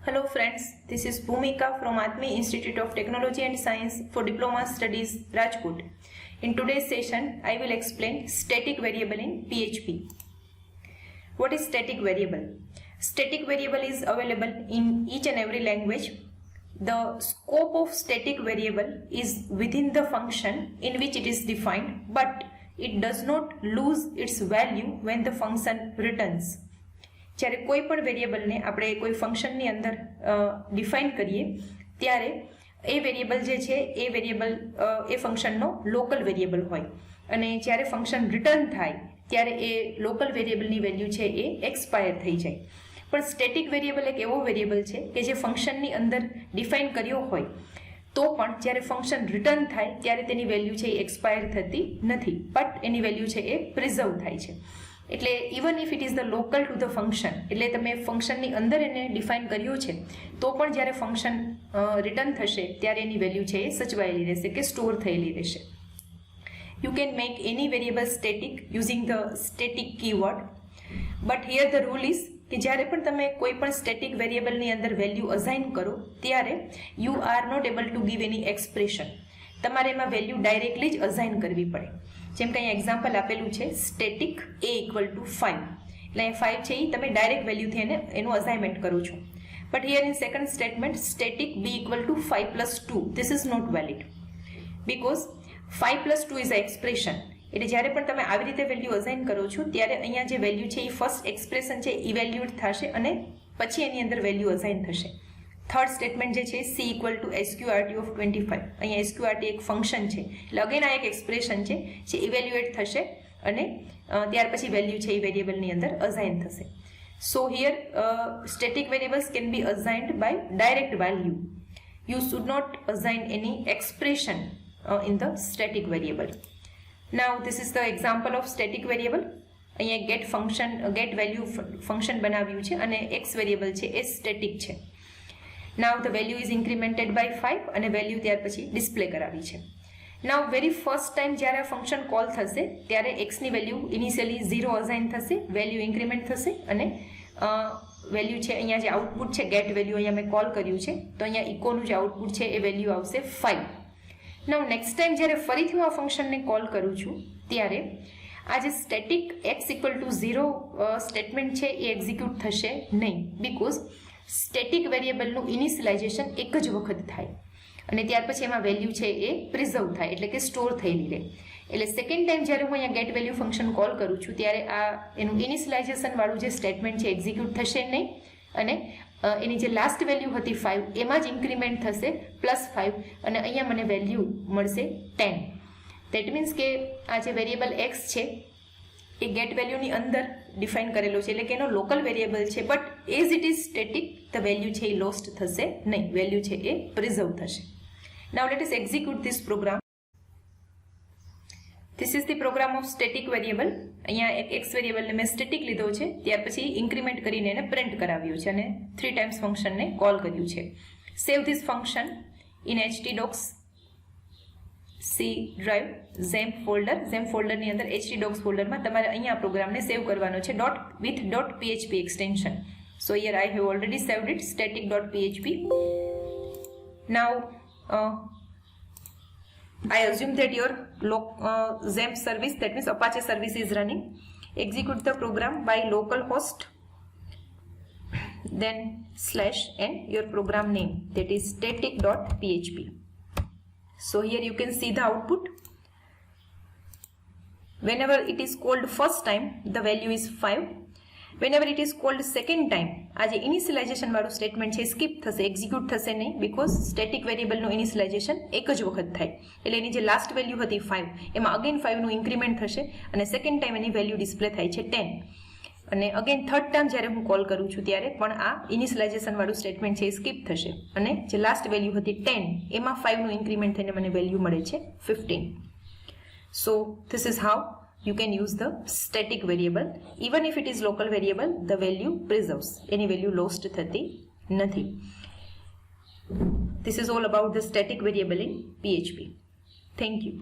Hello friends, this is Bhumika from Atmi Institute of Technology and Science for Diploma Studies, Rajkot. In today's session, I will explain static variable in PHP. What is static variable? Static variable is available in each and every language. The scope of static variable is within the function in which it is defined, but it does not lose its value when the function returns. જ્યારે કોઈ પણ વેરિયેબલને આપણે કોઈ ફંક્શનની અંદર define કરીએ ત્યારે એ variable જે છે એ વેરિયેબલ એ ફંક્શનનો લોકલ વેરિયેબલ હોય અને જ્યારે ફંક્શન રિટર્ન થાય ત્યારે એ લોકલ વેરિયેબલની વેલ્યુ છે એ એક્સપાયર થઈ જાય. પણ સ્ટેટિક વેરિયેબલ એક એવો વેરિયેબલ છે કે જે ફંક્શનની અંદર ડિફાઇન કર્યો હોય તો પણ જ્યારે ફંક્શન રિટર્ન થાય ત્યારે તેની વેલ્યુ છે એ એક્સપાયર થતી નથી, બટ એની વેલ્યુ છે એ પ્રિઝર્વ થાય છે. એટલે even if it is the local to the function, એટલે તમે ફંક્શનની અંદર એને ડિફાઇન કર્યું છે તો પણ જ્યારે ફંક્શન રિટર્ન થશે ત્યારે એની વેલ્યુ છે એ સચવાયેલી રહેશે કે સ્ટોર થયેલી રહેશે. You can make any variable static using the static keyword, but here the rule is કે જ્યારે પણ તમે કોઈ પણ સ્ટેટિક વેરિયેબલની અંદર વેલ્યુ અસાઇન કરો ત્યારે you are not able to give any expression. તમારે એમાં વેલ્યુ ડાયરેક્ટલી જ અસાઇન કરવી પડે. જેમ કે અહીંયા એક્ઝામ્પલ આપેલું છે સ્ટેટિક a ઇક્વલ ટુ 5, એટલે 5 છે એ તમે ડાયરેક્ટ વેલ્યુથી એનું અસાઇનમેન્ટ કરો છો. But here in second statement static b equal to 5 plus 2, this is not valid because 5 plus 2 is a expression. એટલે જ્યારે પણ તમે આવી રીતે વેલ્યુ અસાઇન કરો છો ત્યારે અહીંયા જે વેલ્યુ છે એ ફર્સ્ટ એક્સપ્રેશન છે ઇવેલ્યુએટ થશે અને પછી એની અંદર વેલ્યુ અસાઇન થશે. થર્ડ સ્ટેટમેન્ટ જે છે c equal to SQRT of 25, અહીંયા SQRT એક ફંક્શન છે એટલે અગેન આ એક એક્સપ્રેશન છે જે ઇવેલ્યુએટ થશે અને ત્યાર પછી વેલ્યુ છે એ વેરિયેબલની અંદર અસાઇન થશે. So here static variables can be assigned by direct value. You should not assign any expression in the static variable. Now this is the example of static variable. અહીંયા get value function બનાવ્યું છે અને x variable છે એ static છે. Now the value is incremented by 5 અને value ત્યાર પછી ડિસ્પ્લે કરાવી છે. નાવ વેરી ફર્સ્ટ ટાઈમ જ્યારે આ ફંક્શન કોલ થશે ત્યારે એક્સની વેલ્યુ ઇનિશિયલી 0 અસાઇન થશે, વેલ્યુ ઇન્ક્રીમેન્ટ થશે અને વેલ્યુ છે અહીંયા જે આઉટપુટ છે ગેટ વેલ્યુ અહીંયા મેં કોલ કર્યું છે તો અહીંયા ઇકોનું જે આઉટપુટ છે એ વેલ્યુ આવશે 5. નાવ નેક્સ્ટ ટાઈમ જ્યારે ફરીથી હું આ ફંક્શનને કોલ કરું છું ત્યારે આ જે static x equal to 0 statement છે એ એક્ઝિક્યુટ થશે નહીં, બીકોઝ સ્ટેટિક વેરિયેબલનું ઇનિશિયલાઇઝેશન એક જ વખત થાય અને ત્યાર પછી એમાં વેલ્યુ છે એ પ્રિઝર્વ થાય એટલે કે સ્ટોર થયેલી રહે. એટલે સેકન્ડ ટાઈમ જ્યારે હું અહીંયા ગેટ વેલ્યુ ફંક્શન કોલ કરું છું ત્યારે આ એનું ઇનિશિયલાઇઝેશન વાળું જે સ્ટેટમેન્ટ છે એક્ઝિક્યુટ થશે નહીં અને એની જે લાસ્ટ વેલ્યુ હતી 5 એમાં જ ઇન્ક્રીમેન્ટ થશે +5 અને અહીંયા મને વેલ્યુ મળશે 10. દેટ મીન્સ કે આ જે વેરિયેબલ એક્સ છે એ ગેટ વેલ્યુની અંદર ડિફાઇન કરેલો છે એટલે કે એનો લોકલ વેરિયેબલ છે, but as it is static the value છે એ લોસ્ટ થશે નહીં, વેલ્યુ છે એ પ્રિઝર્વ થશે. Now let us execute this program. This is the program of static variable. અહીંયા એક એક્સ વેરિયેબલને મેં સ્ટેટિક લીધો છે, ત્યાર પછી ઇન્ક્રીમેન્ટ કરીને એને પ્રિન્ટ કરાવ્યું છે અને 3 ટાઈમ્સ ફંક્શનને કોલ કર્યું છે. Save this function in htdocs C drive XAMPP ફોલ્ડરની અંદર htdocs ફોલ્ડરમાં તમારે અહીંયા પ્રોગ્રામને સેવ કરવાનો છે with .php extension. So here I have already saved it, static.php. Now I assume that your XAMPP service, that means Apache service is running. Execute the program by localhost then / and your program name, that is static.php. So here you can see the output. Whenever it is called first time, the value is 5. Whenever it is called second time, આ જે initialization વાળું statement છે skip થશે, execute થશે નહીં, because static વેરિયેબલનું initialization એક જ વખત થાય એટલે એની જે લાસ્ટ વેલ્યુ હતી 5 એમાં અગેન 5નું ઇન્ક્રીમેન્ટ થશે અને સેકન્ડ ટાઈમ એની વેલ્યુ ડિસ્પ્લે થાય છે 10 અને અગેન થર્ડ ટાઈમ જ્યારે હું કોલ કરું છું ત્યારે પણ આ ઇનિશિયલાઇઝેશન વાળું સ્ટેટમેન્ટ છે એ સ્કીપ થશે અને જે લાસ્ટ વેલ્યુ હતી 10 એમાં 5નું ઇન્ક્રીમેન્ટ થઈને મને વેલ્યુ મળે છે 15. So this is how you can use the static variable. Even if it is local variable, the value preserves. Any value lost thati nathi. This is all about the static variable in PHP. Thank you.